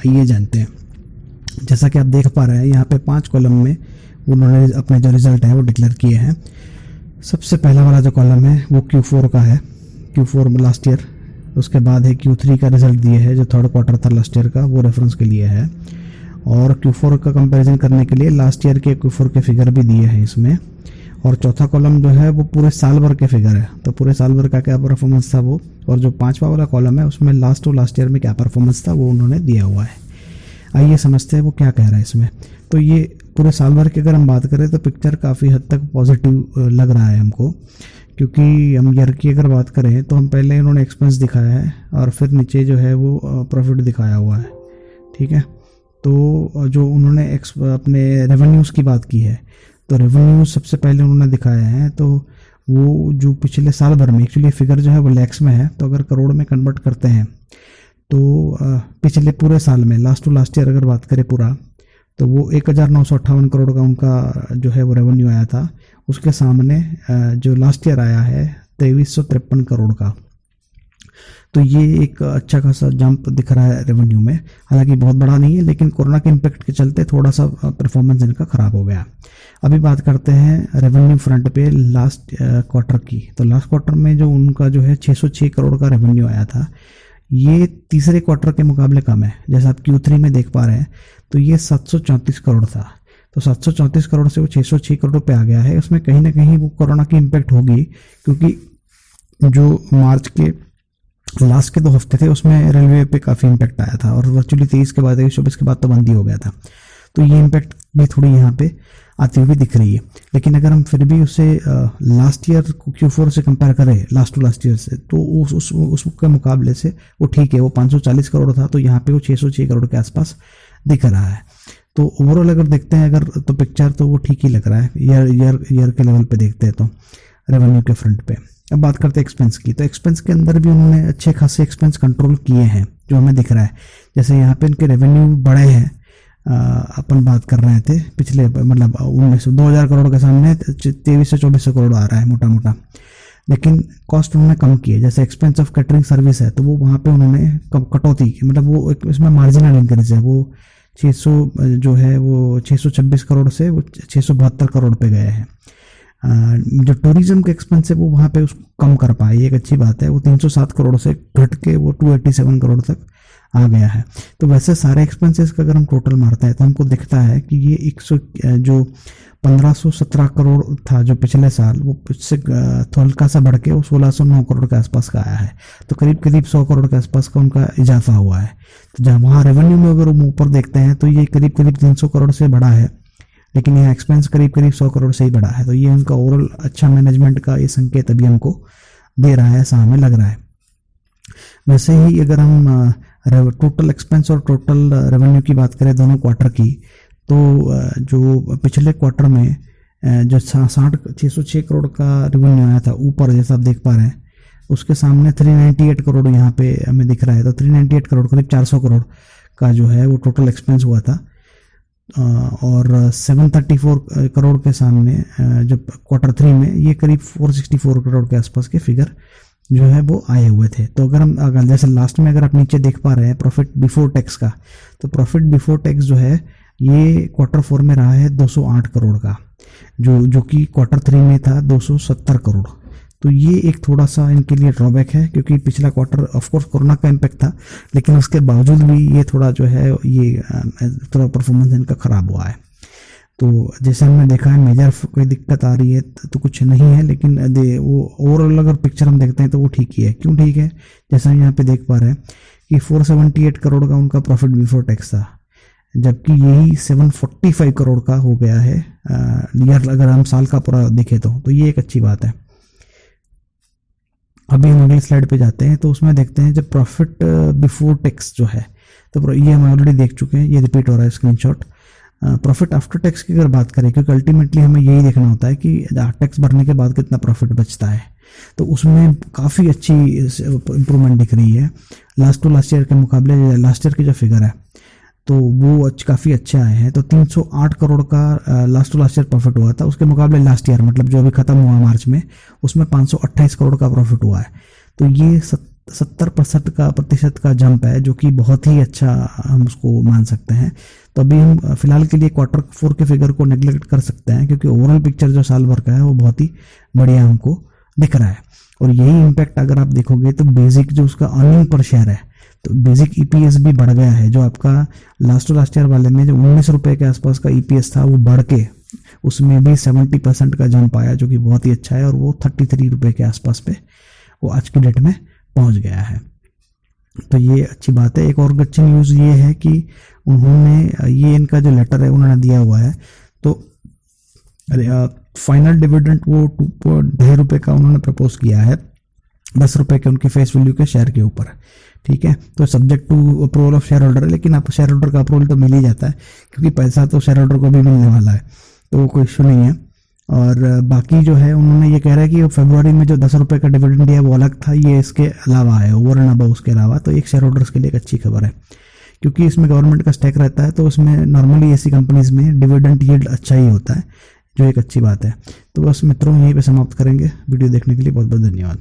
आइए जानते हैं। जैसा कि आप देख पा रहे हैं यहाँ पे 5 कॉलम में उन्होंने अपने जो रिजल्ट है वो डिक्लेयर किए हैं। सबसे पहला वाला जो कॉलम है वो Q4 का है, Q4 लास्ट ईयर। उसके बाद है Q3 का रिजल्ट दिए है, जो थर्ड क्वार्टर था लास्ट ईयर का, वो रेफरेंस के लिए है। और Q4 का कंपैरिजन करने के लिए लास्ट ईयर के Q4 के फिगर भी दिए हैं इसमें। और चौथा कॉलम जो है वो पूरे साल भर के फिगर है, तो पूरे साल भर का क्या परफॉर्मेंस था वो। और जो 5वां वाला कॉलम है उसमें लास्ट ईयर में क्या परफॉर्मेंस था वो उन्होंने दिया हुआ है। आइए समझते हैं वो क्या कह रहा है इसमें। तो ये पूरे साल भर की अगर हम बात करें तो पिक्चर काफ़ी हद तक पॉजिटिव लग रहा है हमको, क्योंकि हम ईयर की अगर बात करें तो हम पहले इन्होंने एक्सपेंस दिखाया है और फिर नीचे जो है वो प्रॉफिट दिखाया हुआ है, ठीक है। तो जो उन्होंने अपने रेवेन्यूज़ की बात की है, तो रेवेन्यू सबसे पहले उन्होंने दिखाया है। तो वो जो पिछले साल भर में, एक्चुअली फिगर जो है वो लैक्स में है, तो अगर करोड़ में कन्वर्ट करते हैं तो पिछले पूरे साल में लास्ट टू लास्ट ईयर अगर बात करें पूरा, तो वो 1958 करोड़ का उनका जो है वो रेवेन्यू आया था। उसके सामने जो लास्ट ईयर आया है 2353 करोड़ का। तो ये एक अच्छा खासा जंप दिख रहा है रेवेन्यू में, हालांकि बहुत बड़ा नहीं है, लेकिन कोरोना के इम्पैक्ट के चलते थोड़ा सा परफॉर्मेंस इनका ख़राब हो गया। अभी बात करते हैं रेवेन्यू फ्रंट पे लास्ट क्वार्टर की। तो लास्ट क्वार्टर में जो उनका जो है 606 करोड़ का रेवेन्यू आया था, ये तीसरे क्वार्टर के मुकाबले कम है। जैसा आप Q3 में देख पा रहे हैं, तो ये 734 करोड़ था। तो 734 करोड़ से वो 606 करोड़ पे आ गया है। उसमें कहीं ना कहीं वो कोरोना की इम्पैक्ट होगी, क्योंकि जो मार्च के लास्ट के 2 हफ्ते थे उसमें रेलवे पे काफ़ी इम्पैक्ट आया था, और वर्चुअली 23 के बाद 24 के बाद तो बंद ही हो गया था। तो ये इम्पैक्ट भी थोड़ी यहाँ पे आती हुई दिख रही है। लेकिन अगर हम फिर भी उसे लास्ट ईयर Q4 से कंपेयर करें, लास्ट टू लास्ट ईयर से, तो उसके मुकाबले से वो ठीक है। वो 540 करोड़ था, तो यहाँ पे वो 606 करोड़ के आसपास दिख रहा है। तो ओवरऑल अगर देखते हैं अगर, तो पिक्चर तो वो ठीक ही लग रहा है ईयर के लेवल पे देखते हैं तो रेवेन्यू के फ्रंट पे। अब बात करते हैं एक्सपेंस की। तो एक्सपेंस के अंदर भी उन्होंने अच्छे खासे एक्सपेंस कंट्रोल किए हैं, जो हमें दिख रहा है। जैसे यहाँ पे इनके रेवेन्यू बढ़े हैं, अपन बात कर रहे थे पिछले, मतलब 2000 करोड़ के सामने 2300 से 2400 करोड़ आ रहा है मोटा मोटा, लेकिन कॉस्ट उन्होंने कम की है। जैसे एक्सपेंस ऑफ कैटरिंग सर्विस है, तो वो वहाँ पे उन्होंने कटौती की, मतलब वो इसमें मार्जिनल इंक्रीज है। वो 600 जो है वो 626 करोड़ से वो 672 करोड़ पे गए हैं। जो टूरिज्म के एक्सपेंस है वो वहाँ पे उसको कम कर पाए, ये एक अच्छी बात है। वो 307 करोड़ से घट के वो 287 करोड़ तक आ गया है। तो वैसे सारे एक्सपेंसेस का अगर हम टोटल मारते हैं तो हमको दिखता है कि ये 1517 करोड़ था जो पिछले साल, वो उससे हल्का सा बढ़ के वो 1609 करोड़ के आसपास का आया है। तो करीब 100 करोड़ के आसपास का उनका इजाफा हुआ है। तो जहाँ वहाँ रेवेन्यू में अगर हम ऊपर देखते हैं तो ये करीब 300 करोड़ से बढ़ा है, लेकिन यहाँ एक्सपेंस करीब 100 करोड़ से ही बढ़ा है। तो ये उनका ओवरऑल अच्छा मैनेजमेंट का ये संकेत अभी हमको दे रहा है, ऐसा हमें लग रहा है। वैसे ही अगर हम टोटल एक्सपेंस और टोटल रेवेन्यू की बात करें दोनों क्वार्टर की, तो जो पिछले क्वार्टर में जो 606 करोड़ का रेवेन्यू आया था ऊपर, जैसा आप देख पा रहे हैं, उसके सामने 398 करोड़ यहाँ पे हमें दिख रहा है। तो 398 करोड़ करीब 400 करोड़ का जो है वो टोटल एक्सपेंस हुआ था, और 734 करोड़ के सामने जो क्वार्टर 3 में ये करीब 464 करोड़ के आसपास के फिगर जो है वो आए हुए थे। तो अगर जैसे लास्ट में अगर आप नीचे देख पा रहे हैं प्रॉफिट बिफोर टैक्स का, तो प्रॉफिट बिफोर टैक्स जो है ये क्वार्टर 4 में रहा है 208 करोड़ का, जो कि क्वार्टर 3 में था 270 करोड़। तो ये एक थोड़ा सा इनके लिए ड्रॉबैक है, क्योंकि पिछला क्वार्टर ऑफकोर्स कोरोना का इम्पैक्ट था, लेकिन उसके बावजूद भी ये थोड़ा जो है ये थोड़ा परफॉर्मेंस इनका ख़राब हुआ है। तो जैसे हमने देखा है मेजर कोई दिक्कत आ रही है तो कुछ नहीं है, लेकिन वो ओवरऑल अगर पिक्चर हम देखते हैं तो वो ठीक ही है। क्यों ठीक है? जैसा हम यहाँ पे देख पा रहे हैं कि 478 करोड़ का उनका प्रॉफिट बिफोर टैक्स था, जबकि यही 745 करोड़ का हो गया है ईयर, अगर हम साल का पूरा देखें तो ये एक अच्छी बात है। अभी हम अगले स्लाइड पे जाते हैं, तो उसमें देखते हैं जब प्रॉफिट बिफोर टैक्स जो है, तो ये हम ऑलरेडी देख चुके हैं, ये रिपीट हो रहा है स्क्रीनशॉट। प्रॉफिट आफ्टर टैक्स की अगर बात करें, क्योंकि अल्टीमेटली हमें यही देखना होता है कि टैक्स भरने के बाद कितना प्रॉफिट बचता है, तो उसमें काफ़ी अच्छी इंप्रूवमेंट दिख रही है लास्ट टू लास्ट ईयर के मुकाबले। लास्ट ईयर की जो फिगर है तो वो काफ़ी अच्छे आए हैं। तो 308 करोड़ का last to last year profit हुआ था, उसके मुकाबले लास्ट ईयर मतलब जो अभी खत्म हुआ मार्च में, उसमें 528 करोड़ का प्रॉफिट हुआ है। तो ये 70% का जंप है, जो कि बहुत ही अच्छा हम उसको मान सकते हैं। तो अभी हम फिलहाल के लिए Q4 के फिगर को नेग्लेक्ट कर सकते हैं, क्योंकि ओवरऑल पिक्चर जो साल भर का है वो बहुत ही बढ़िया हमको दिख रहा है। और यही इम्पैक्ट अगर आप देखोगे तो बेसिक जो उसका अर्निंग पर शेयर है, तो बेसिक ईपीएस भी बढ़ गया है। जो आपका लास्ट ईयर वाले में जो 19 रुपये के आसपास का ईपीएस था, वो बढ़ के उसमें भी 70% का जंप आया, जो कि बहुत ही अच्छा है। और वो 33 रुपये के आसपास पे वो आज की डेट में पहुंच गया है। तो ये अच्छी बात है। एक और अच्छी न्यूज़ ये है कि उन्होंने ये इनका जो लेटर है उन्होंने दिया हुआ है, तो फाइनल डिविडेंड वो 2.5 रुपये का उन्होंने प्रपोज किया है, 10 रुपये के उनके फेस वैल्यू के शेयर के ऊपर। ठीक है, तो subject to approval of shareholder है, लेकिन आप शेयर होल्डर का अप्रूवल तो मिल ही जाता है, क्योंकि पैसा तो शेयर होल्डर को भी मिलने वाला है, तो कोई इशू नहीं है। और बाकी जो है उन्होंने ये कह रहा है कि फरवरी में जो 10 रुपये का डिविडेंड दिया वो अलग था, ये इसके अलावा है, ओवर एंड अबव उसके अलावा। तो एक शेयर होल्डर्स के लिए एक अच्छी खबर है, क्योंकि इसमें गवर्नमेंट का स्टेक रहता है, तो उसमें नॉर्मली ऐसी कंपनीज में डिविडेंड यील्ड अच्छा ही होता है, जो एक अच्छी बात है। तो बस मित्रों, यहीं पे समाप्त करेंगे। वीडियो देखने के लिए बहुत बहुत धन्यवाद।